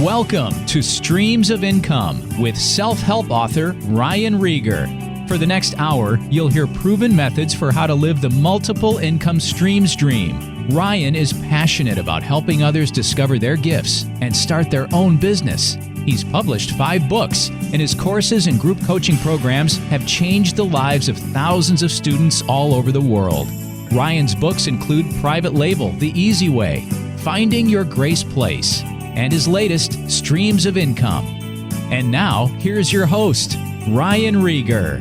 Welcome to Streams of Income with self-help author Ryan Rieger. For the next hour, you'll hear proven methods for how to live the multiple income streams dream. Ryan is passionate about helping others discover their gifts and start their own business. He's published 5 books, and his courses and group coaching programs have changed the lives of thousands of students all over the world. Ryan's books include Private Label, The Easy Way, Finding Your Grace Place, and his latest, Streams of Income. And now, here's your host, Ryan Rieger.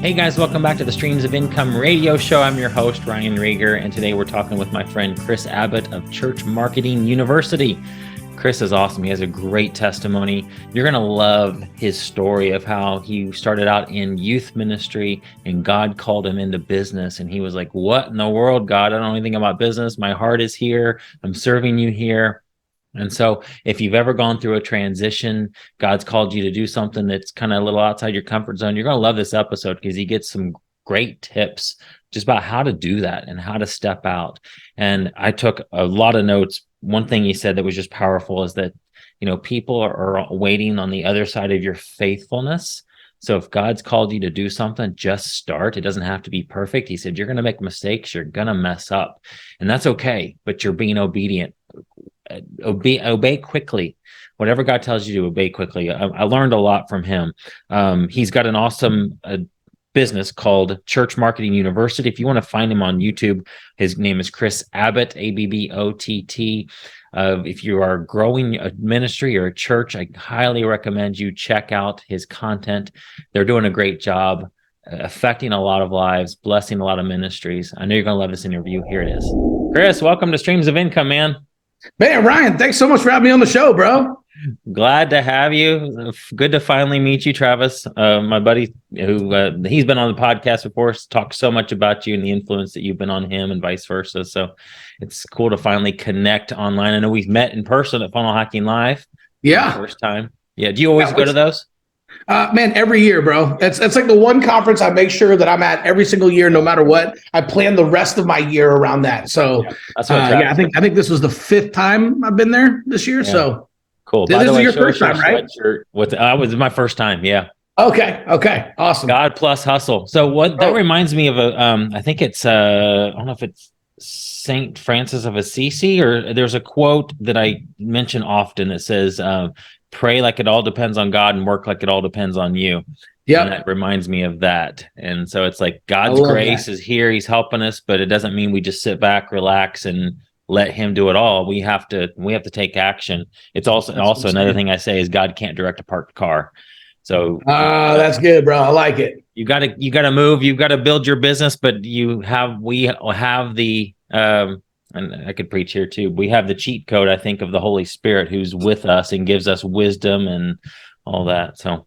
Hey guys, welcome back to the Streams of Income radio show. I'm your host, Ryan Rieger, and today we're talking with my friend Chris Abbott of Church Marketing University. Chris is awesome. He has a great testimony. You're going to love his story of how he started out in youth ministry and God called him into business. And he was like, what in the world, God? I don't know anything about business. My heart is here. I'm serving you here. And so if you've ever gone through a transition, God's called you to do something that's kind of a little outside your comfort zone, you're going to love this episode because he gets some great tips just about how to do that and how to step out. And I took a lot of notes. One thing he said that was just powerful is that, you know, people are waiting on the other side of your faithfulness. So if God's called you to do something, just start. It doesn't have to be perfect. He said, you're going to make mistakes. You're going to mess up. And that's okay, but you're being obedient. Obey quickly. Whatever God tells you to obey quickly. I learned a lot from him. He's got an awesome business called Church Marketing University. If you want to find him on YouTube, his name is Chris Abbott, Abbott. If you are growing a ministry or a church, I highly recommend you check out his content. They're doing a great job, affecting a lot of lives, blessing a lot of ministries. I know you're going to love this interview. Here it is. Chris, welcome to Streams of Income, man. Man, Ryan, thanks so much for having me on the show, bro. Glad to have you. Good to finally meet you, Travis. My buddy, who he's been on the podcast before, talked so much about you and the influence that you've been on him and vice versa. So it's cool to finally connect online. I know we've met in person at Funnel Hacking Live. Yeah. First time. Yeah. Do you always go to those? Man, every year, bro. It's like the one conference I make sure that I'm at every single year, no matter what. I plan the rest of my year around that. So that's what I think this was the 5th time I've been there this year. Yeah. So cool. This is your first time, right? Was my first time. Yeah. Okay. Awesome. God plus hustle. So that reminds me of I think it's I don't know if it's Saint Francis of Assisi, or there's a quote that I mention often that says, pray like it all depends on God and work like it all depends on you. Yeah. And that reminds me of that. And so it's like God's grace is here. He's helping us, but it doesn't mean we just sit back, relax, and let him do it all. We have to take action. It's also another thing I say is God can't direct a parked car. So that's good, bro. I like it. You gotta move, you've got to build your business, but we have the and I could preach here too. We have the cheat code, I think, of the Holy Spirit who's with us and gives us wisdom and all that. So,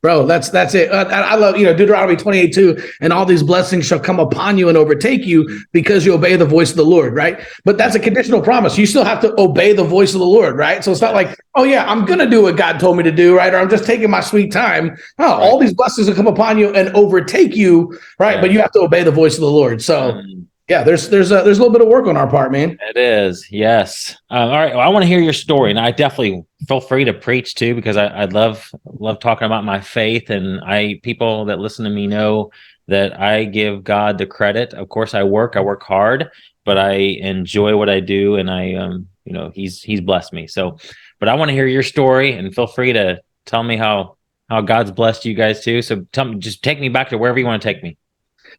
bro, that's it. I love, Deuteronomy 28:2, and all these blessings shall come upon you and overtake you because you obey the voice of the Lord, right? But that's a conditional promise. You still have to obey the voice of the Lord, right? So it's not like, oh yeah, I'm going to do what God told me to do, right? Or I'm just taking my sweet time. No, all these blessings will come upon you and overtake you, right? But you have to obey the voice of the Lord. So yeah, there's a little bit of work on our part, man. It is, yes. All right, well, I want to hear your story, and I definitely feel free to preach too, because I love talking about my faith, and people that listen to me know that I give God the credit. Of course, I work hard, but I enjoy what I do, and He's blessed me. So, but I want to hear your story, and feel free to tell me how God's blessed you guys too. So, just take me back to wherever you want to take me.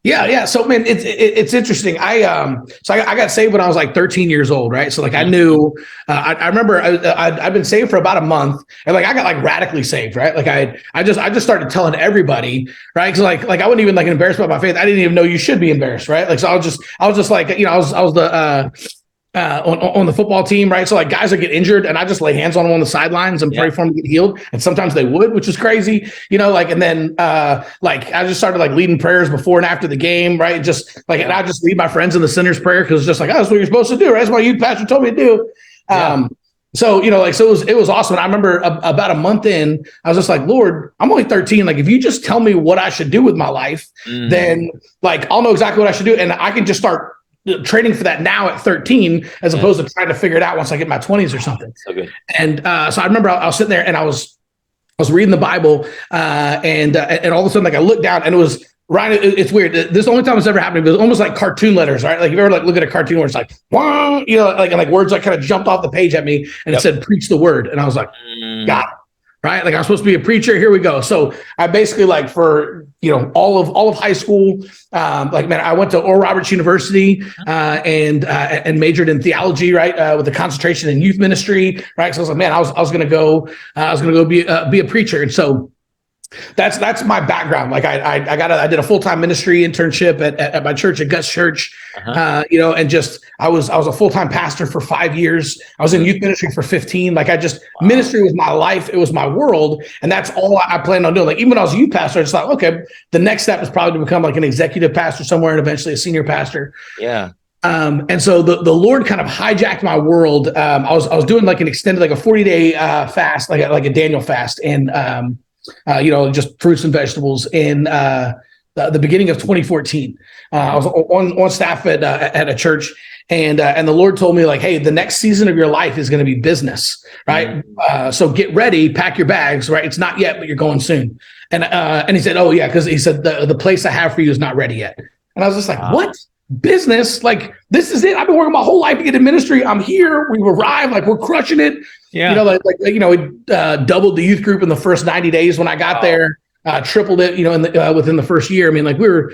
Yeah. So, man, it's interesting. I got saved when I was like 13 years old, right? So, like, I knew. I remember I'd been saved for about a month, and like I got like radically saved, right? Like I just started telling everybody, right? Because like I wasn't even like embarrassed about my faith. I didn't even know you should be embarrassed, right? Like, so I was just like, I was the on the football team, right? So like guys would get injured and I just lay hands on them on the sidelines and pray for them to get healed. And sometimes they would, which is crazy, and then like I just started like leading prayers before and after the game, right? Just like, and I just lead my friends in the sinner's prayer because it's just like, oh, that's what you're supposed to do, right? That's what you pastor told me to do. So, it was awesome. And I remember about a month in, I was just like, Lord, I'm only 13. Like, if you just tell me what I should do with my life, then like, I'll know exactly what I should do. And I can just start training for that now at 13, as opposed to trying to figure it out once I get my 20s or something. So good. And so I remember I was sitting there and I was reading the Bible, and all of a sudden, like I looked down and it was Ryan. It's weird. This is the only time it's ever happened. It was almost like cartoon letters, right? Like if you ever like look at a cartoon where it's like, wah, you know, like words like kind of jumped off the page at me, and it said "preach the word," and I was like, got it. Right, like I'm supposed to be a preacher. Here we go. So I basically, like, for all of high school, like, man, I went to Oral Roberts University and majored in theology, right, with a concentration in youth ministry, right. So I was like, man, I was gonna go be a preacher, and so that's my background. Like I did a full-time ministry internship at my church, at Gus Church, and just I was a full-time pastor for 5 years. I was in youth ministry for 15. Like ministry was my life. It was my world. And that's all I planned on doing. Like even when I was a youth pastor, I just thought, okay, the next step is probably to become like an executive pastor somewhere and eventually a senior pastor. Yeah. And so the Lord kind of hijacked my world. I was doing like an extended, like a 40-day fast, like a Daniel fast. And, just fruits and vegetables in the beginning of 2014. I was on staff at a church, and the Lord told me, like, hey, the next season of your life is going to be business, right? So get ready, pack your bags, right? It's not yet, but you're going soon. And he said, oh yeah, because he said the place I have for you is not ready yet. And I was just like, what? Business? Like, this is it. I've been working my whole life to get in ministry. I'm here. We've arrived. Like, we're crushing it. Yeah. We doubled the youth group in the first 90 days when I got there. Tripled it, within the first year. I mean, like we're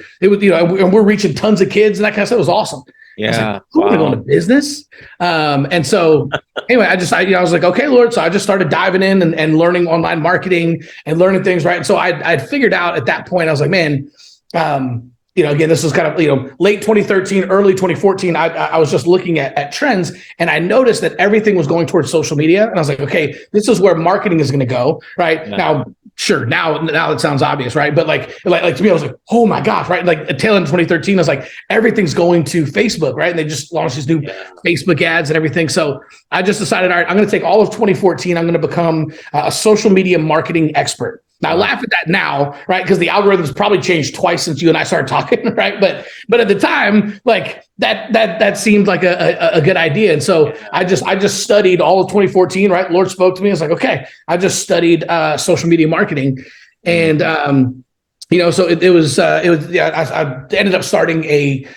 reaching tons of kids and that kind of stuff. It was awesome. Yeah. I'm going to go into business. And so anyway, I was like, okay, Lord. So I just started diving in and learning online marketing and learning things. Right. And so I'd figured out at that point, I was like, man, again, this was kind of, late 2013, early 2014. I was just looking at trends, and I noticed that everything was going towards social media. And I was like, okay, this is where marketing is going to go. Right. Yeah. Now, sure. Now it sounds obvious. Right. But like to me, I was like, oh my gosh. Right. Like at tail end of 2013, I was like, everything's going to Facebook. Right. And they just launched these new Facebook ads and everything. So I just decided, all right, I'm going to take all of 2014. I'm going to become a social media marketing expert. Now I laugh at that now, right? Because the algorithms probably changed twice since you and I started talking, right? But at the time, like that seemed like a good idea. And so I just studied all of 2014, right? Lord spoke to me. I was like, okay, I just studied social media marketing, and so it was I ended up starting a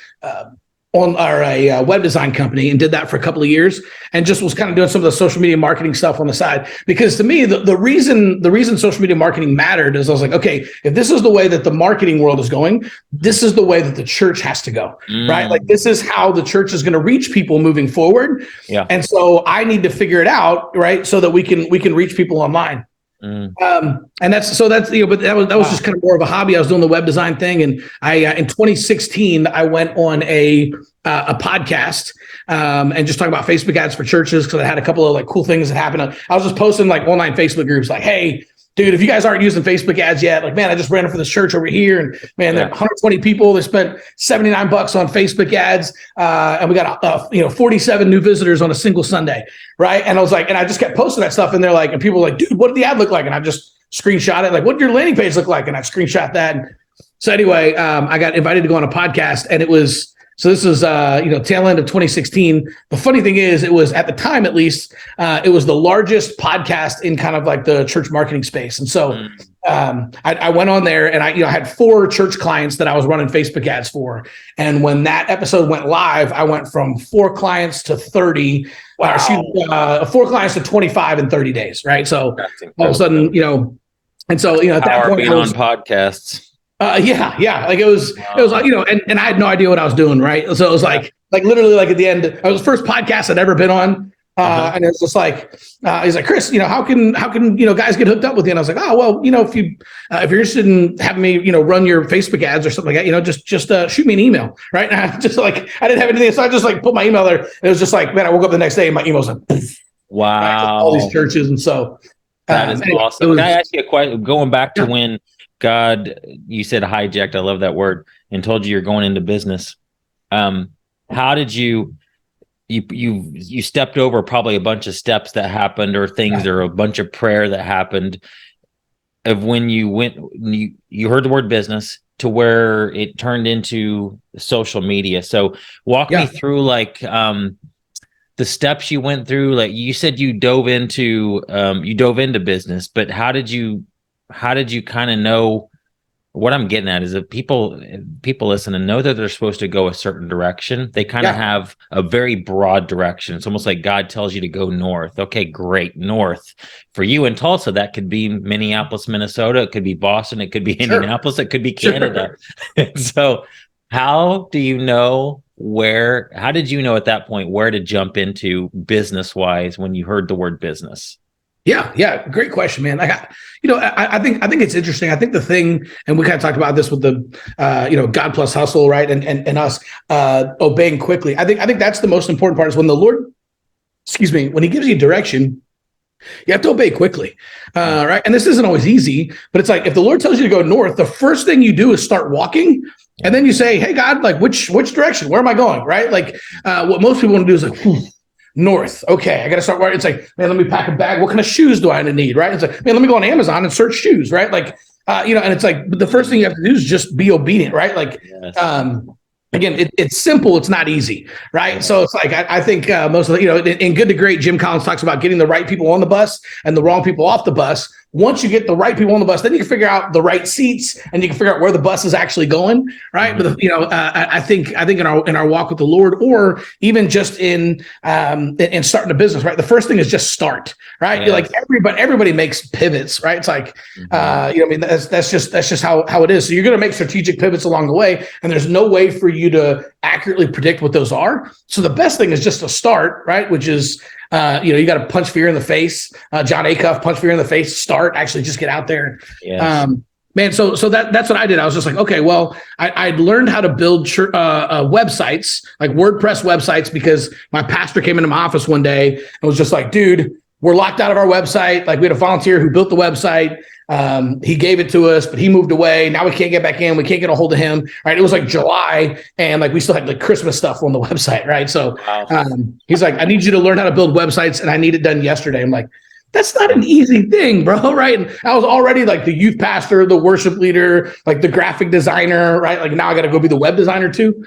web design company, and did that for a couple of years, and just was kind of doing some of the social media marketing stuff on the side. Because to me, the reason social media marketing mattered is I was like, okay, if this is the way that the marketing world is going, this is the way that the church has to go, right? Like this is how the church is going to reach people moving forward. Yeah. And so I need to figure it out, right? So that we can reach people online. And that's but that was just kind of more of a hobby. I was doing the web design thing, and in 2016 I went on a podcast and just talking about Facebook ads for churches, because I had a couple of like cool things that happened. I was just posting like online Facebook groups, like, hey, dude, if you guys aren't using Facebook ads yet, like, man, I just ran it for this church over here, and man, there are 120 people. They spent $79 on Facebook ads, and we got 47 new visitors on a single Sunday, right? And I was like, and I just kept posting that stuff, and they're like, and people were like, dude, what did the ad look like? And I just screenshot it, like, what did your landing page look like? And I screenshot that. And so anyway, I got invited to go on a podcast, and it was. So this is, tail end of 2016. The funny thing is, it was, at the time at least, it was the largest podcast in kind of like the church marketing space. And so I went on there, and I had 4 church clients that I was running Facebook ads for. And when that episode went live, I went from 4 clients to 30, 4 clients to 25 in 30 days. Right. So all of a sudden, and so, at that point, being on podcasts. Yeah. Like it was, and I had no idea what I was doing. Right. So it was like literally like at the end, it was the first podcast I'd ever been on. And it's just like, he's like, Chris, how can guys get hooked up with you? And I was like, oh, well, if you're interested in having me, run your Facebook ads or something like that, just shoot me an email. Right. And I just like, I didn't have anything. So I just like put my email there, and it was just like, man, I woke up the next day and my email was like, poof, wow, all these churches. And so that is awesome. Can I ask you a question? Going back to when God, you said hijacked, I love that word, and told you you're going into business. How did you stepped over probably a bunch of steps that happened, or things, or a bunch of prayer that happened, of when you went, you heard the word business, to where it turned into social media. So walk me through like the steps you went through. Like you said, you dove into business, but how did you kind of know? What I'm getting at is that people listen and know that they're supposed to go a certain direction. They kind of have a very broad direction. It's almost like God tells you to go north. Okay, great. North. For you in Tulsa, that could be Minneapolis, Minnesota. It could be Boston. It could be Indianapolis. It could be Canada. So how do you know how did you know at that point where to jump into business wise when you heard the word business? Yeah. Great question, man. I think it's interesting. I think the thing, and we kind of talked about this with the, God plus hustle, right? And us obeying quickly. I think that's the most important part is when the Lord, when he gives you direction, you have to obey quickly, right? And this isn't always easy, but it's like, if the Lord tells you to go north, the first thing you do is start walking. And then you say, hey, God, like which direction, where am I going? Right? Like what most people want to do is like, north. Okay, I got to start working. It's like, man, let me pack a bag. What kind of shoes do I need? Right? It's like, man, let me go on Amazon and search shoes. Right? Like, and it's like, but the first thing you have to do is just be obedient. Right? Like, again, it's simple. It's not easy. Right? So it's like, I think most of the, in Good to Great, Jim Collins talks about getting the right people on the bus and the wrong people off the bus. Once you get the right people on the bus, then you can figure out the right seats and you can figure out where the bus is actually going, right? But I think in our walk with the Lord, or even just in starting a business, right? The first thing is just start, right? You're like everybody makes pivots, right? It's like that's just how it is. So you're going to make strategic pivots along the way, and there's no way for you to accurately predict what those are. So the best thing is just to start, right? Which is you got to punch fear in the face. John Acuff, punch fear in the face, start, actually just get out there. Yes. Man, so that's what I did. I was just like, okay, well, I'd learned how to build websites, like WordPress websites, because my pastor came into my office one day and was just like, dude, we're locked out of our website. Like we had a volunteer who built the website. He gave it to us, but he moved away. Now we can't get back in. We can't get a hold of him. Right. It was like July, and like we still had like Christmas stuff on the website. Right. So he's like, I need you to learn how to build websites, and I need it done yesterday. I'm like, that's not an easy thing, bro. Right. And I was already like the youth pastor, the worship leader, like the graphic designer. Right. Like now I got to go be the web designer too.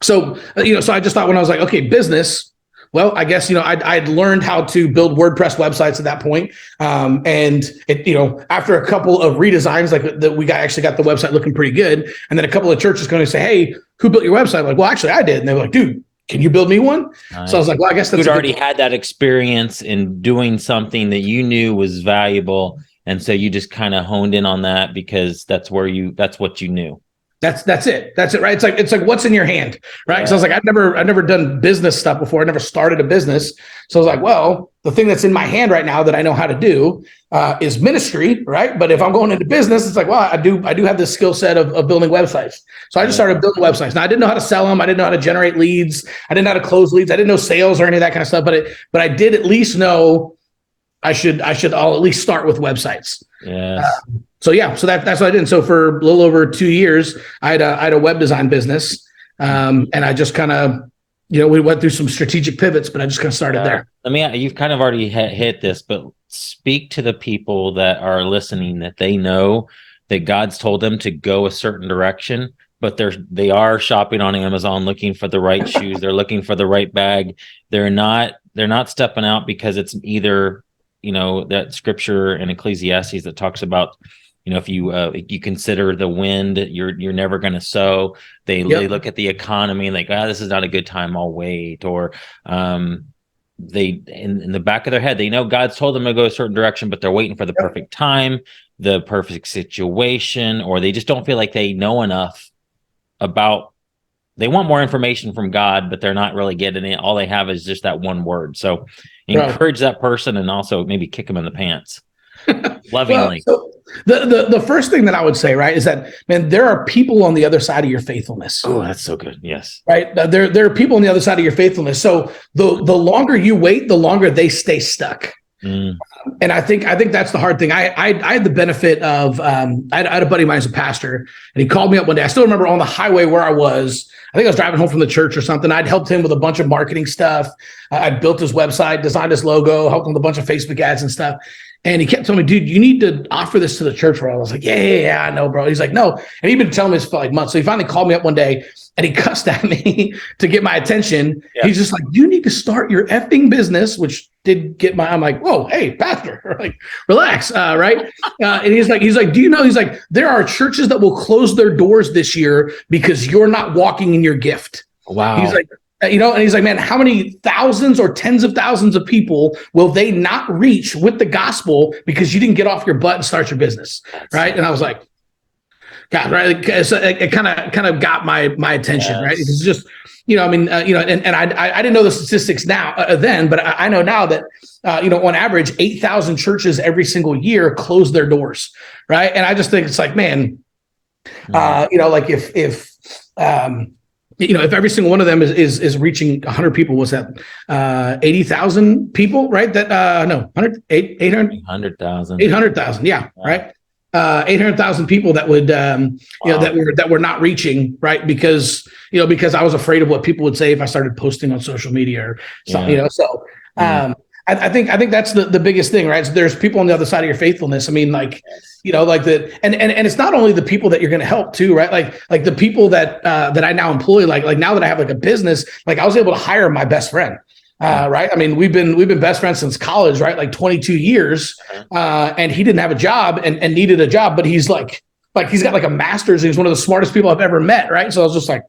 So I just thought, when I was like, okay, business. Well, I guess, I'd learned how to build WordPress websites at that point. And it, after a couple of redesigns, like that, we actually got the website looking pretty good. And then a couple of churches going to say, hey, who built your website? I'm like, well, actually I did. And they were like, dude, can you build me one? Nice. So I was like, well, I guess that's you'd already had that experience in doing something that you knew was valuable. And so you just kind of honed in on that because that's what you knew. That's it. Right. It's like what's in your hand. Right. Yeah. So I was like, I've never done business stuff before. I never started a business. So I was like, well, the thing that's in my hand right now that I know how to do is ministry. Right. But if I'm going into business, it's like, well, I do have this skill set of building websites. So I just started building websites. Now I didn't know how to sell them. I didn't know how to generate leads. I didn't know how to close leads. I didn't know sales or any of that kind of stuff. But I did at least know I'll at least start with websites. Yes. So that's what I did. And so for a little over 2 years, I had a web design business, and I just kind of, we went through some strategic pivots, but I just kind of started there. You've kind of already hit this, but speak to the people that are listening, that they know that God's told them to go a certain direction, but they are shopping on Amazon looking for the right shoes. They're looking for the right bag. They're not stepping out because it's either, that scripture in Ecclesiastes that talks about, if you consider the wind, you're never going to sow. They look at the economy and like, this is not a good time, I'll wait. Or they in the back of their head, they know God's told them to go a certain direction, but they're waiting for the perfect time, the perfect situation, or they just don't feel like they know enough about. They want more information from God, but they're not really getting it. All they have is just that one word. So encourage that person, and also maybe kick them in the pants. Lovingly. Well, so the first thing that I would say, right, is that, man, there are people on the other side of your faithfulness. Oh, that's so good. Yes. Right. There are people on the other side of your faithfulness. So the longer you wait, the longer they stay stuck. And I think that's the hard thing. I had the benefit of I had a buddy of mine who's a pastor, and he called me up one day. I still remember on the highway where I was. I think I was driving home from the church or something. I'd helped him with a bunch of marketing stuff. I'd built his website, designed his logo, helped him with a bunch of Facebook ads and stuff. And he kept telling me, dude, you need to offer this to the church, bro. I was like, yeah, I know, bro. He's like, no. And he'd been telling me this for like months. So he finally called me up one day and he cussed at me to get my attention. Yeah. He's just like, you need to start your effing business, which did get my, I'm like, whoa, hey, pastor, like, relax, right? And he's like, do you know, he's like, there are churches that will close their doors this year because you're not walking in your gift. Wow. He's like, you know, and he's like, man, how many thousands or tens of thousands of people will they not reach with the gospel because you didn't get off your butt and start your business, right? And I was like, God, right? So it kind of got my attention, right? It's just, you know, I mean, you know, and I didn't know the statistics then, but I know now that, you know, on average, 8,000 churches every single year close their doors, right? And I just think it's like, man, you know, like if you know, if every single one of them is reaching 100 people, what's that? 80,000 people, right? That no, 800,000. 800,000, yeah, right. 800,000 people that would, you know, that were not reaching, right? Because I was afraid of what people would say if I started posting on social media or something, you know. So, I think that's the biggest thing, right? So there's people on the other side of your faithfulness. I mean, like, you know, like and it's not only the people that you're going to help too, right? Like the people that I now employ, like now that I have like a business, like I was able to hire my best friend, right? I mean, we've been best friends since college, right? Like 22 years, and he didn't have a job and needed a job, but he's like he's got like a master's. And he's one of the smartest people I've ever met, right? So I was just like,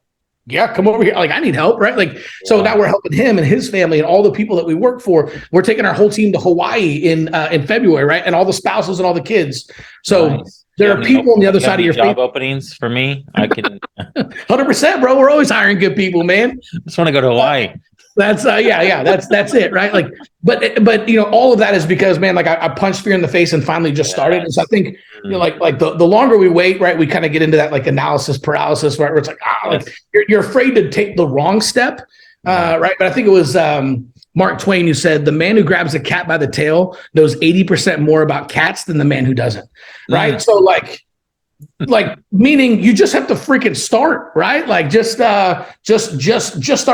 yeah, come over here. Like, I need help, right? Like, so now we're helping him and his family and all the people that we work for. We're taking our whole team to Hawaii in February, right? And all the spouses and all the kids. So there are people on the other side of your job openings for me. I can 100%, bro. We're always hiring good people, man. I just want to go to Hawaii. That's that's it, right? Like, but you know, all of that is because, man, like I punched fear in the face and finally just started. And so I think, you know, like the longer we wait, right, we kind of get into that like analysis paralysis, right? Where it's like, like you're afraid to take the wrong step, right? But I think it was Mark Twain who said, the man who grabs a cat by the tail knows 80% more about cats than the man who doesn't, right? So like meaning you just have to freaking start, right? Like just start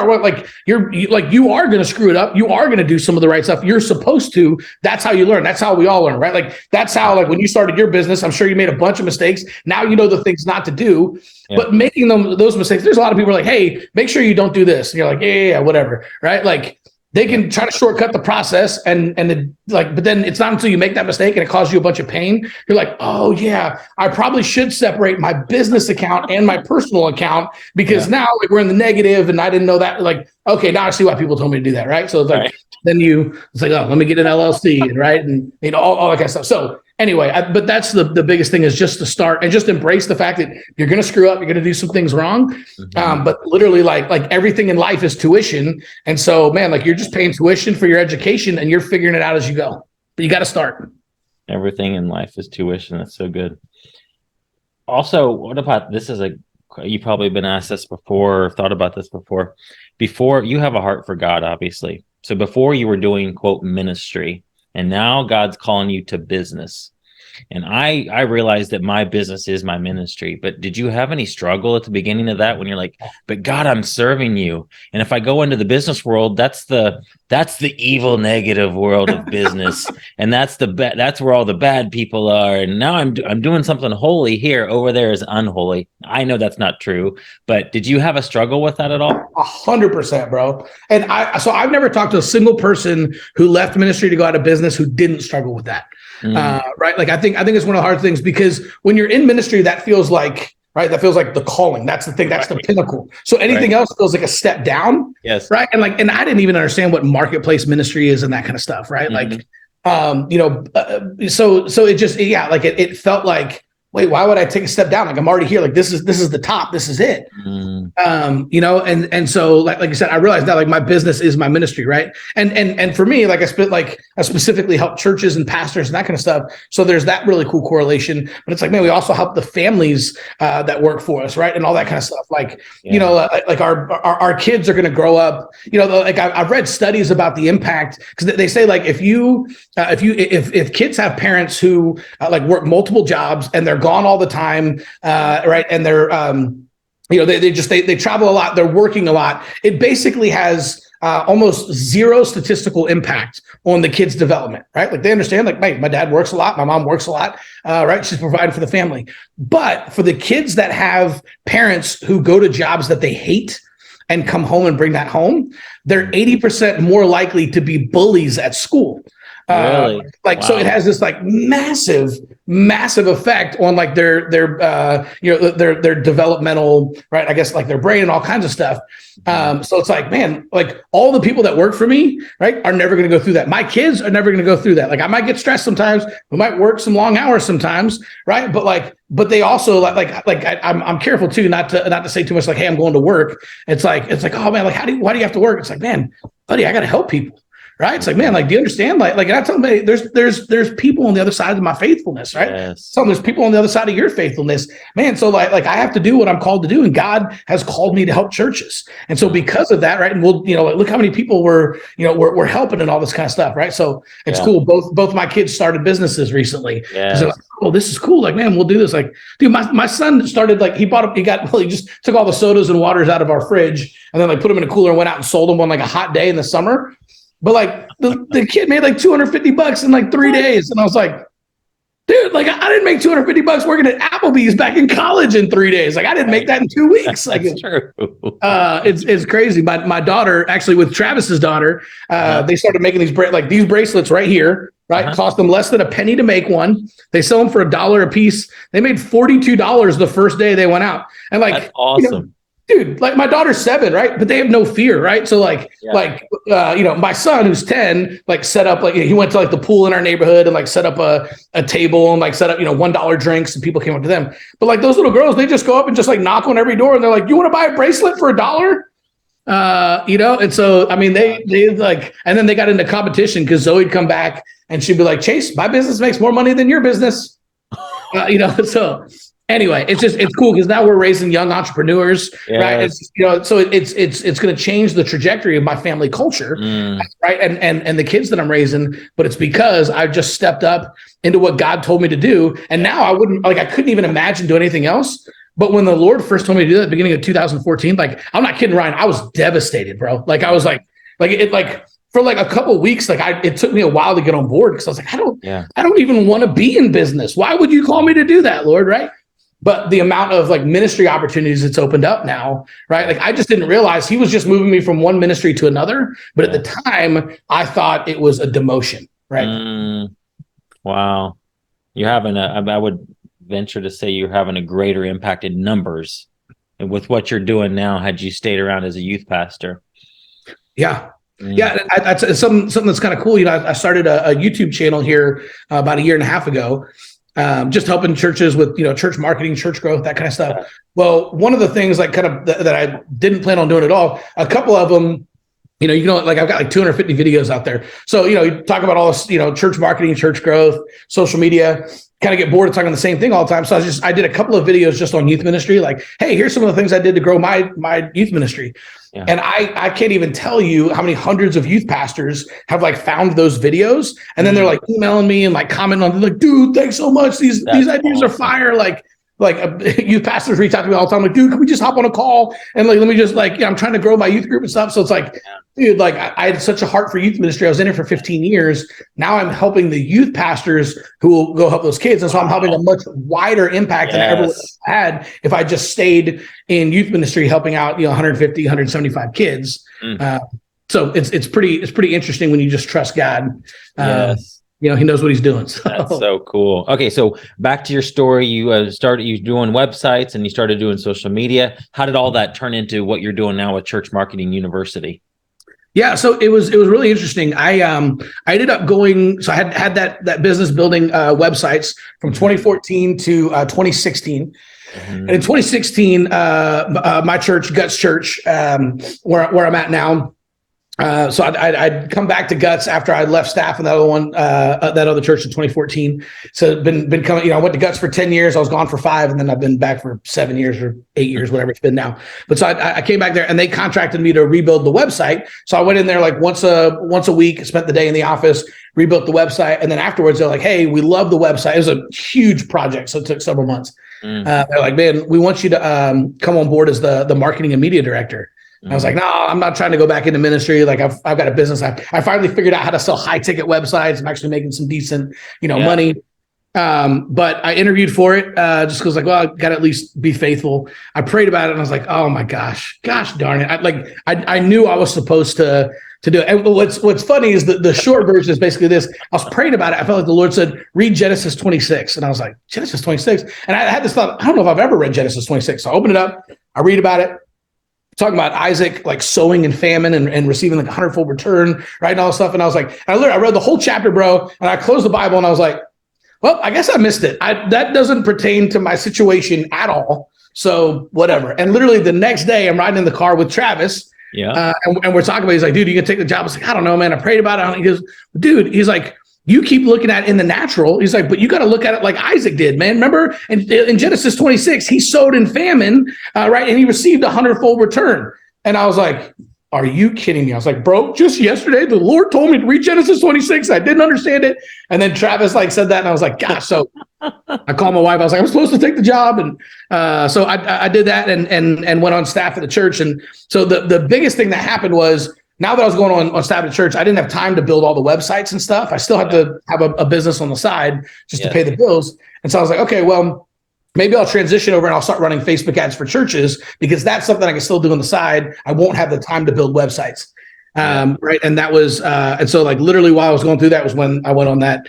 with, like you are going to screw it up. You are going to do some of the right stuff. You're supposed to. That's how you learn. That's how we all learn, right? Like that's how, like when you started your business, I'm sure you made a bunch of mistakes. Now you know the things not to do, but making those mistakes, there's a lot of people are like, hey, make sure you don't do this. And you're like, yeah, whatever. Right. Like, they can try to shortcut the process and but then it's not until you make that mistake and it causes you a bunch of pain. You're like, oh yeah, I probably should separate my business account and my personal account because now like we're in the negative and I didn't know that. Like, okay, now I see why people told me to do that. Right. So it's like, then it's like, oh, let me get an LLC. Right. And you know, all that kind of stuff. So anyway, but that's the biggest thing, is just to start and just embrace the fact that you're going to screw up. You're going to do some things wrong. But literally like everything in life is tuition. And so, man, like you're just paying tuition for your education and you're figuring it out as you go, but you got to start. Everything in life is tuition. That's so good. Also, what about, this is you've probably been asked this before, or thought about this before you have a heart for God, obviously. So before you were doing quote ministry, and now God's calling you to business. And I realized that my business is my ministry. But did you have any struggle at the beginning of that when you're like, but God, I'm serving you. And if I go into the business world, that's the evil, negative world of business. And that's where all the bad people are. And now I'm doing something holy here. Over there is unholy. I know that's not true. But did you have a struggle with that at all? 100%, bro. And I've never talked to a single person who left ministry to go out of business who didn't struggle with that. Right. Like I think it's one of the hard things, because when you're in ministry, that feels like the calling. That's the thing. That's the pinnacle. So anything else feels like a step down. Yes. Right. And and I didn't even understand what marketplace ministry is and that kind of stuff. Right. Like, you know, so it just, like it felt like, wait, why would I take a step down? Like I'm already here. Like this is the top. This is it. You know, and so like I said, I realized that like my business is my ministry, right? And for me, like I specifically help churches and pastors and that kind of stuff. So there's that really cool correlation. But it's like, man, we also help the families that work for us, right? And all that kind of stuff. Like, you know, like our kids are going to grow up. You know, like I've read studies about the impact, because they say like if kids have parents who like work multiple jobs and they're gone all the time, right? And they're you know, they travel a lot, they're working a lot. It basically has almost zero statistical impact on the kids' development, right? Like they understand, like, my dad works a lot, my mom works a lot, right? She's providing for the family. But for the kids that have parents who go to jobs that they hate and come home and bring that home, they're 80% more likely to be bullies at school. Really? Wow. So it has this like massive effect on like their developmental, right? I guess like their brain and all kinds of stuff. So it's like, man, like all the people that work for me, right, are never going to go through that. My kids are never going to go through that. Like I might get stressed sometimes. We might work some long hours sometimes, right? But they also I'm careful too, not to say too much. Like, hey, I'm going to work. It's like, oh man, like why do you have to work? It's like, man, buddy, I got to help people. Right. It's like, man, like, do you understand? Like, and I tell them, hey, there's people on the other side of my faithfulness, right? Yes. So there's people on the other side of your faithfulness, man. So like I have to do what I'm called to do. And God has called me to help churches. And so because of that, right. And we'll, look how many people we're helping and all this kind of stuff. Right. So it's cool. Both my kids started businesses recently. Yeah. So like, oh, this is cool. Like, man, we'll do this. Like, dude, my son started like, he just took all the sodas and waters out of our fridge and then like put them in a cooler and went out and sold them on like a hot day in the summer. But like the kid made like $250 in like 3 days. And I was like, dude, like I didn't make $250 working at Applebee's back in college in 3 days. Like I didn't make that in 2 weeks. Like it's true. It's crazy. My daughter, actually with Travis's daughter, they started making these bracelets right here, right? Cost them less than a penny to make one. They sell them for $1 a piece. They made $42 the first day they went out. And like, that's awesome. Dude, like my daughter's 7, right? But they have no fear, right? So like, my son who's 10, like set up, like he went to like the pool in our neighborhood and like set up a table and like set up, $1 drinks and people came up to them. But like those little girls, they just go up and just like knock on every door and they're like, you want to buy a bracelet for $1? And so, I mean, they like, and then they got into competition because Zoe'd come back and she'd be like, Chase, my business makes more money than your business. So anyway, it's cool because now we're raising young entrepreneurs, right? It's, so it's going to change the trajectory of my family culture, right? And the kids that I'm raising, but it's because I've just stepped up into what God told me to do. And now I couldn't even imagine doing anything else. But when the Lord first told me to do that at the beginning of 2014, like, I'm not kidding, Ryan, I was devastated, bro. Like, I was like for like a couple of weeks, like it took me a while to get on board because I was like, I don't even want to be in business. Why would you call me to do that, Lord? Right. But the amount of like ministry opportunities it's opened up now, right? Like I just didn't realize he was just moving me from one ministry to another. But at the time, I thought it was a demotion, right? Wow. You're having I would venture to say you're having a greater impact in numbers and with what you're doing now had you stayed around as a youth pastor. Yeah. Yeah, that's something that's kind of cool. I started a YouTube channel here about 1.5 years ago. Just helping churches with, church marketing, church growth, that kind of stuff. Well, one of the things like kind of that I didn't plan on doing at all, a couple of them, like I've got like 250 videos out there. So, you talk about all this, church marketing, church growth, social media, kind of get bored of talking the same thing all the time. So I did a couple of videos just on youth ministry. Like, hey, here's some of the things I did to grow my youth ministry. Yeah. And I can't even tell you how many hundreds of youth pastors have like found those videos. And then they're like emailing me and like commenting on, like, dude, thanks so much. These ideas are fire. Like youth pastors reach out to me all the time. Like, dude, can we just hop on a call? And like, let me just like, I'm trying to grow my youth group and stuff. So it's like, dude, like I had such a heart for youth ministry. I was in it for 15 years. Now I'm helping the youth pastors who will go help those kids. And so I'm having a much wider impact than I ever would have had if I just stayed in youth ministry, helping out, 150, 175 kids. So it's pretty interesting when you just trust God. He knows what he's doing. So. That's so cool. Okay, so back to your story. You started doing websites and you started doing social media. How did all that turn into what you're doing now with Church Marketing University? Yeah, so it was really interesting. I ended up going. So I had that business building websites from 2014 to 2016. And in 2016, my church, Guts Church, where I'm at now. So I'd come back to Guts after I left staff in that other one, that other church in 2014. So been coming, I went to Guts for 10 years. I was gone for 5, and then I've been back for 7 years or 8 years, whatever it's been now. But so I came back there and they contracted me to rebuild the website. So I went in there like once a week, spent the day in the office, rebuilt the website. And then afterwards they're like, hey, we love the website. It was a huge project. So it took several months. They're like, man, we want you to come on board as the marketing and media director. I was like, no, I'm not trying to go back into ministry. Like I've got a business. I finally figured out how to sell high ticket websites. I'm actually making some decent, money. But I interviewed for it just because, like, well, I got to at least be faithful. I prayed about it, and I was like, oh my gosh darn it! I knew I was supposed to do it. And what's funny is the short version is basically this. I was praying about it. I felt like the Lord said, read Genesis 26, and I was like, Genesis 26, and I had this thought. I don't know if I've ever read Genesis 26. So I open it up, I read about it. Talking about Isaac, like sowing in famine and receiving like a hundredfold return, right? And all this stuff. And I was like, I read the whole chapter, bro. And I closed the Bible and I was like, well, I guess I missed it. That doesn't pertain to my situation at all. So whatever. And literally the next day I'm riding in the car with Travis. Yeah. And we're talking about, he's like, dude, you can take the job. I was like, I don't know, man. I prayed about it. He goes, dude, he's like, you keep looking at it in the natural. He's like, but you got to look at it like Isaac did, man. Remember in Genesis 26, he sowed in famine, right? And he received a hundredfold return. And I was like, are you kidding me? I was like, bro, just yesterday, the Lord told me to read Genesis 26. I didn't understand it. And then Travis said that. And I was like, gosh. So I called my wife. I was like, I'm supposed to take the job. And so I did that and went on staff at the church. And so the biggest thing that happened was, now that I was going on staff at church, I didn't have time to build all the websites and stuff. I still had to have a business on the side just to pay the bills. And so I was like, okay, well, maybe I'll transition over and I'll start running Facebook ads for churches because that's something I can still do on the side. I won't have the time to build websites. Right. And that was, and so like literally while I was going through that was when I went on that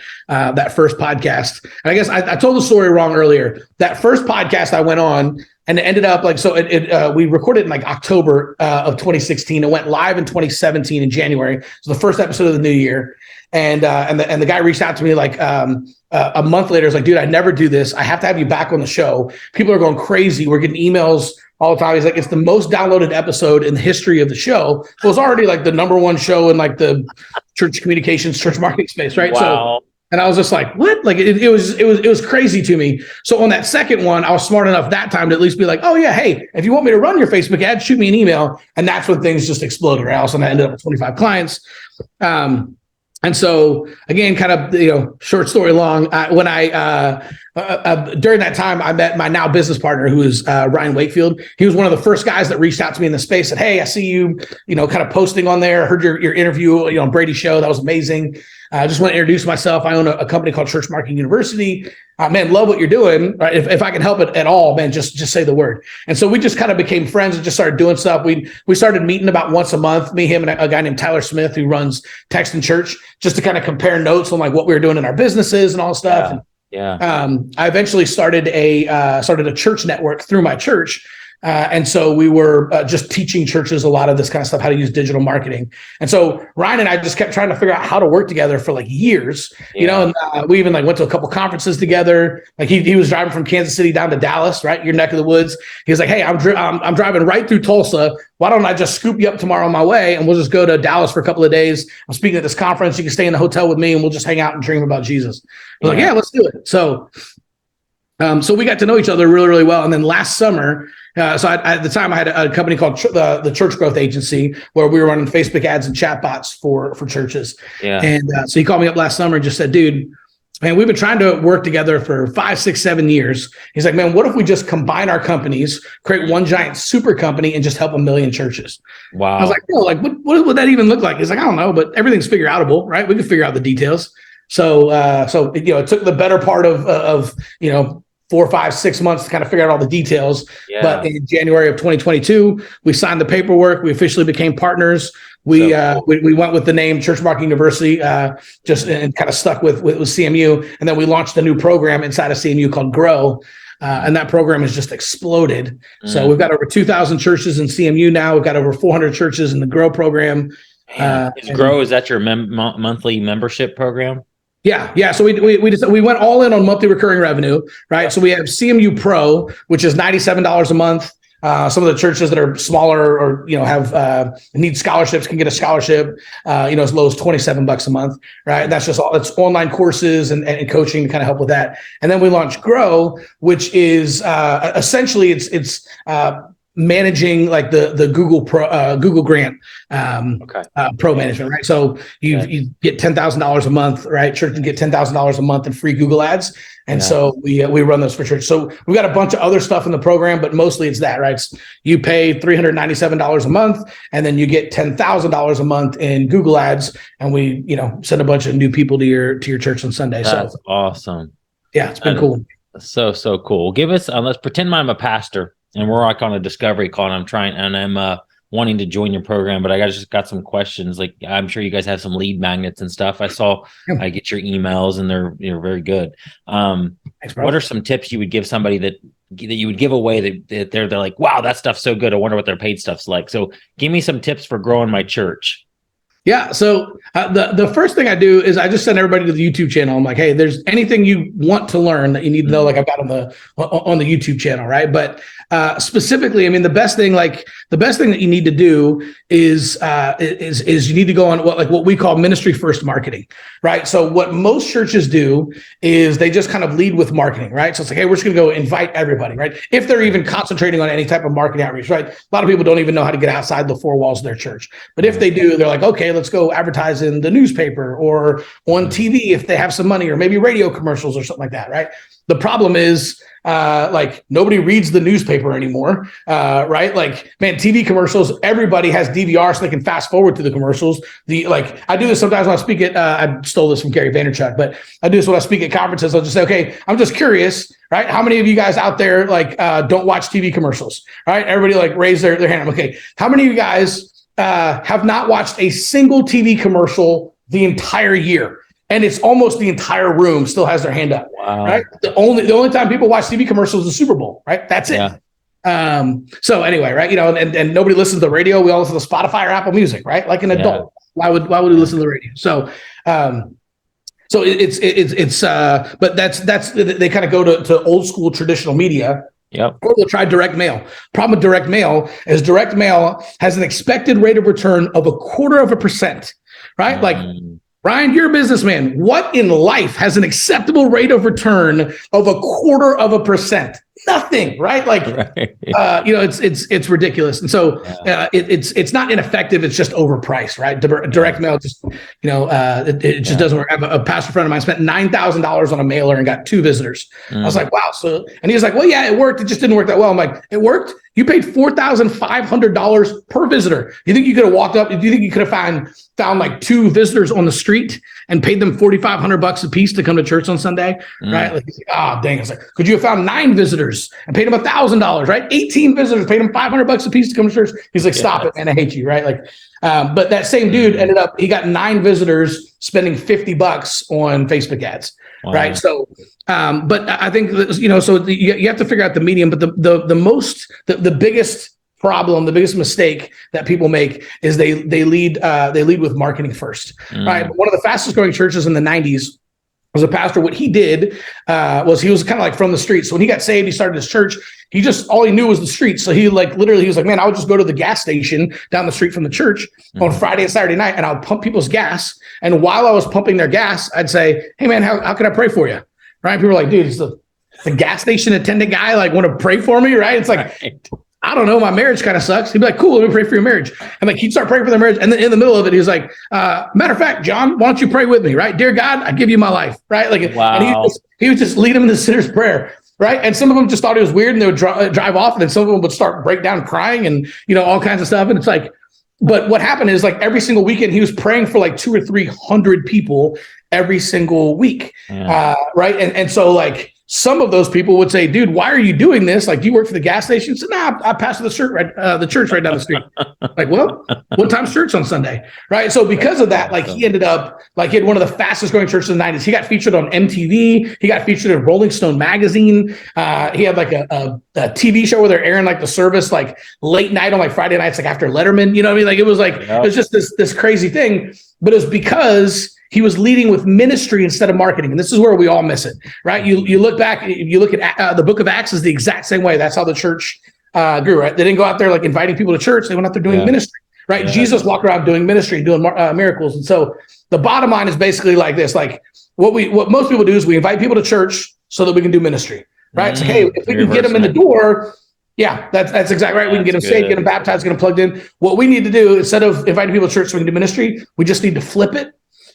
first podcast. And I guess I told the story wrong earlier. That first podcast I went on, and it ended up like, so we recorded in like October of 2016. It went live in 2017 in January. So the first episode of the new year. And the guy reached out to me like a month later. He's like, dude, I never do this. I have to have you back on the show. People are going crazy. We're getting emails all the time. He's like, it's the most downloaded episode in the history of the show. So it was already like the number one show in like the church communications, church marketing space. Right. Wow. So, and I was just like, what? Like it was crazy to me. So on that second one, I was smart enough that time to at least be like, oh yeah, hey, if you want me to run your Facebook ad, shoot me an email. And that's when things just exploded. Right. Also, I ended up with 25 clients. And so again, kind of, short story long, when during that time, I met my now business partner, who is Ryan Wakefield. He was one of the first guys that reached out to me in the space, said, hey, I see you, kind of posting on there. I heard your interview, on Brady's show. That was amazing. I just want to introduce myself. I own a company called Church Marketing University. Man, love what you're doing. Right? If I can help it at all, man, just say the word. And so we just kind of became friends and just started doing stuff. We started meeting about once a month, me, him, and a guy named Tyler Smith, who runs Text and Church, just to kind of compare notes on like what we were doing in our businesses and all stuff. Yeah. I eventually started a church network through my church. And so we were just teaching churches a lot of this kind of stuff, how to use digital marketing. And so Ryan and I just kept trying to figure out how to work together for like years, and we even like went to a couple conferences together. Like he was driving from Kansas City down to Dallas, right? Your neck of the woods. He was like, hey, I'm driving right through Tulsa. Why don't I just scoop you up tomorrow on my way and we'll just go to Dallas for a couple of days. I'm speaking at this conference. You can stay in the hotel with me and we'll just hang out and dream about Jesus. I was like, yeah, let's do it. So we got to know each other really, really well. And then last summer, at the time I had a company called the Church Growth Agency, where we were running Facebook ads and chatbots for churches. Yeah. And so he called me up last summer and just said, dude, man, we've been trying to work together for 5, 6, 7 years. He's like, man, what if we just combine our companies, create one giant super company and just help 1 million churches? Wow. I was like, no, like what would that even look like? He's like, I don't know, but everything's figure outable, right? We can figure out the details. So it took the better part of 4, 5, 6 months to kind of figure out all the details. Yeah. But in January of 2022, we signed the paperwork. We officially became partners. We went with the name Church Marketing University, and kind of stuck with CMU. And then we launched a new program inside of CMU called Grow. And that program has just exploded. So we've got over 2,000 churches in CMU now. We've got over 400 churches in the Grow program. Is that your monthly membership program? Yeah. So we went all in on monthly recurring revenue, right? So we have CMU Pro, which is $97 a month. Some of the churches that are smaller or have need scholarships can get a scholarship, as low as $27 a month, right? That's just all. It's online courses and coaching to kind of help with that. And then we launched Grow, which is essentially it's managing like the Google Grant Pro management, right? So you get $10,000 a month, right? Church can get $10,000 a month in free Google ads. And so we run those for church. So we've got a bunch of other stuff in the program, but mostly it's that, right? It's, you pay $397 a month, and then you get $10,000 a month in Google ads, and we, send a bunch of new people to your church on Sunday. That's awesome. Yeah, it's been cool. So cool. Give us, let's pretend I'm a pastor and we're like on a discovery call, and I'm wanting to join your program, but I just got some questions. Like, I'm sure you guys have some lead magnets and stuff. I get your emails, and they're very good. Thanks, bro. What are some tips you would give somebody that you would give away that they're like, wow, that stuff's so good, I wonder what their paid stuff's like? So give me some tips for growing my church. Yeah. So the first thing I do is I just send everybody to the YouTube channel. I'm like, hey, there's anything you want to learn that you need to know, like I've got on the YouTube channel, right? But specifically, I mean, the best thing that you need to do is you need to go on what we call ministry first marketing, right? So what most churches do is they just kind of lead with marketing, right? So it's like, hey, we're just going to go invite everybody, right? If they're even concentrating on any type of marketing outreach, right? A lot of people don't even know how to get outside the four walls of their church. But if they do, they're like, okay, let's go advertise in the newspaper or on TV if they have some money, or maybe radio commercials or something like that, right? The problem is, nobody reads the newspaper anymore, right? Like, man, TV commercials, everybody has DVR so they can fast forward to the commercials. I do this sometimes when I speak at, I stole this from Gary Vaynerchuk, but I do this when I speak at conferences. I'll just say, okay, I'm just curious, right? How many of you guys out there don't watch TV commercials, right? Everybody raise their hand. Okay, how many of you guys have not watched a single TV commercial the entire year? And it's almost the entire room still has their hand up. Wow. Right? The only time people watch TV commercials is the Super Bowl, right? That's it. Yeah. So anyway, right? And nobody listens to the radio. We all listen to Spotify or Apple Music, right? Like an adult. Why would we listen to the radio? So but that's they kind of go to old school traditional media. Yep. Or they'll try direct mail. Problem with direct mail is direct mail has an expected rate of return of 0.25%, right? Like, Ryan, you're a businessman. What in life has an acceptable rate of return of 0.25%? Nothing, right? It's ridiculous. And so it's not ineffective. It's just overpriced, right? Direct mail just, it just doesn't work. I have a pastor friend of mine spent $9,000 on a mailer and got 2 visitors. I was like, wow. And he was like, well, yeah, it worked. It just didn't work that well. I'm like, it worked? You paid $4,500 per visitor. You think you could have walked up? Do you think you could have found like 2 visitors on the street and paid them $4,500 a piece to come to church on Sunday? Right? Like, he's like, dang. I was like, could you have found 9 visitors and paid them $1,000, right? 18 visitors, paid them $500 a piece to come to church. He's like, stop it, man. I hate you. Right? But that same dude he got 9 visitors spending $50 on Facebook ads. Wow. Right. So, but I think, so you have to figure out the medium, but the biggest problem, the biggest mistake that people make is they lead with marketing first. Right. One of the fastest growing churches in the 90s was a pastor. What he did was he was kind of like from the streets. So when he got saved, he started his church. All he knew was the streets. So he literally was like, man, I would just go to the gas station down the street from the church on Friday and Saturday night, and I would pump people's gas. And while I was pumping their gas, I'd say, hey man, how can I pray for you? Right? People were like, dude, it's the gas station attendant guy want to pray for me, right? It's like, right. I don't know, my marriage kind of sucks. He'd be like, cool, let me pray for your marriage. And he'd start praying for their marriage. And then in the middle of it, he was like, matter of fact, John, why don't you pray with me, right? Dear God, I give you my life, right? Wow. And he would just lead them in the sinner's prayer, right? And some of them just thought it was weird and they would drive off. And then some of them would start break down crying and, all kinds of stuff. And it's like, but what happened is every single weekend, he was praying for 200 or 300 people every single week. Yeah. Right. And so some of those people would say, dude, why are you doing this? Do you work for the gas station? So, nah, I pastor the church right down the street. Well, what time's church on Sunday? Right. So because of that, he ended up he had one of the fastest growing churches in the 90s. He got featured on MTV. He got featured in Rolling Stone magazine. He had a TV show where they're airing the service late night on Friday nights, after Letterman. You know what I mean? It was it was just this crazy thing. But it was because he was leading with ministry instead of marketing. And this is where we all miss it, right? You look back, you look at the book of Acts is the exact same way. That's how the church grew, right? They didn't go out there inviting people to church. They went out there doing ministry, right? Yeah. Jesus walked around doing ministry, doing miracles. And so the bottom line is basically this, what most people do is we invite people to church so that we can do ministry, right? It's hey, if we can get them in the door, Yeah, that's exactly right. We can get them That's saved, good. get them baptized, get them plugged in. What we need to do, instead of inviting people to church so we can do ministry, we just need to flip it.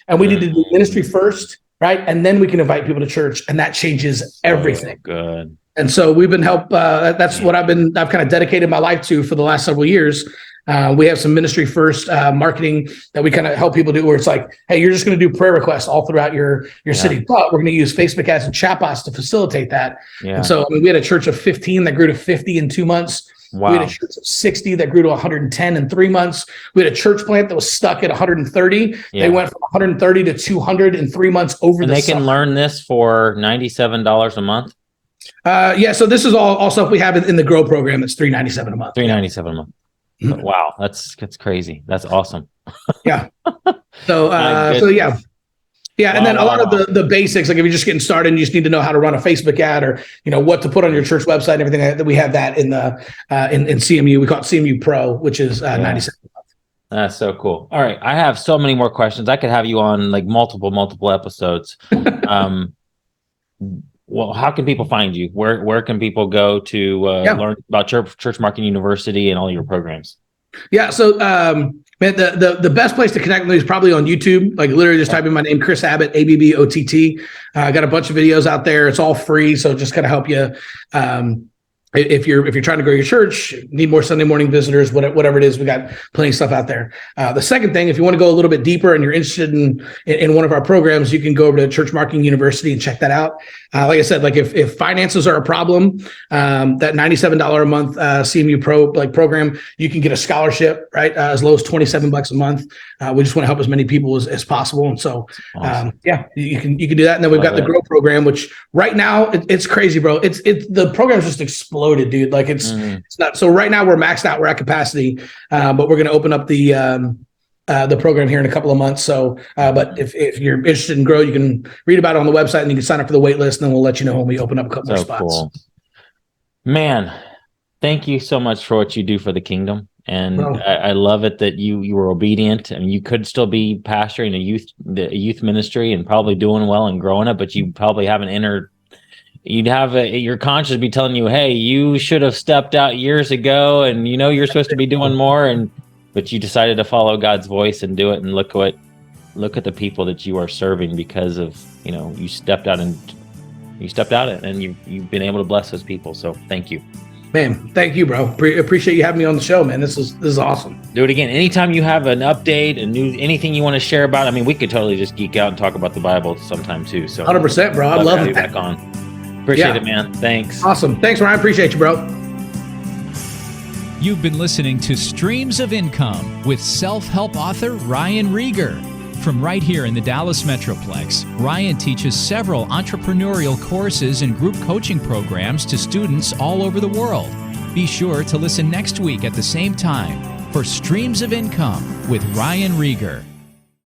And we need to do ministry first, right? And then we can invite people to church. And that changes everything. Good. And so we've been that's what I've kind of dedicated my life to for the last several years. We have some ministry first marketing that we kind of help people do, where it's like, hey, you're just going to do prayer requests all throughout your city, but we're going to use Facebook ads and chatbots to facilitate that. Yeah. And so we had a church of 15 that grew to 50 in 2 months. Wow. We had a church of 60 that grew to 110 in 3 months. We had a church plant that was stuck at 130. They went from 130 to 200 in 3 months over the summer. Can learn this for $97 a month. So this is all stuff we have in the Grow program. It's $397 a month. $397 a month. Mm-hmm. Wow, that's crazy. That's awesome. Yeah. So yeah. Yeah, and then a lot of the basics, like if you're just getting started and you just need to know how to run a Facebook ad or what to put on your church website and everything that we have that in the in CMU. We call it CMU Pro, which is $97. That's so cool. All right, I have so many more questions. I could have you on like multiple episodes. Well, how can people find you? Where can people go to learn about Church Marketing University and all your programs? Yeah, so man, the best place to connect with me is probably on YouTube. Like literally just type in my name, Chris Abbott, ABBOTT. I got a bunch of videos out there. It's all free, so just kind of help you. If you're trying to grow your church, need more Sunday morning visitors, whatever it is, we got plenty of stuff out there. The second thing, if you want to go a little bit deeper and you're interested in one of our programs, you can go over to Church Marketing University and check that out. Like I said, like if finances are a problem, that $97 a month CMU Pro program, you can get a scholarship, right? As low as $27 a month. We just want to help as many people as possible, and so awesome. You can do that. And then we've got the Grow program, which right now it's crazy, bro. It's the program's just exploded, dude. Like it's not. So right now we're maxed out. We're at capacity, but we're going to open up the program here in a couple of months. So, but if you're interested in Grow, you can read about it on the website and you can sign up for the wait list, and then we'll let you know when we open up a couple more spots. Cool. Man, thank you so much for what you do for the kingdom. And I love it that you were obedient. I mean, you could still be pastoring a youth ministry and probably doing well and growing it, but you probably haven't you'd have your conscience be telling you, hey, you should have stepped out years ago, and you're supposed to be doing more, but you decided to follow God's voice and do it. And look at the people that you are serving because of you stepped out and you've been able to bless those people. So thank you. Man, thank you, bro. Appreciate you having me on the show, man. This is awesome. Do it again. Anytime you have an update, anything you want to share about. I mean, we could totally just geek out and talk about the Bible sometime too. So 100%, bro. I'd love to back on. Appreciate it, man. Thanks. Awesome. Thanks, Ryan. Appreciate you, bro. You've been listening to Streams of Income with self-help author Ryan Rieger. From right here in the Dallas Metroplex, Ryan teaches several entrepreneurial courses and group coaching programs to students all over the world. Be sure to listen next week at the same time for Streams of Income with Ryan Rieger.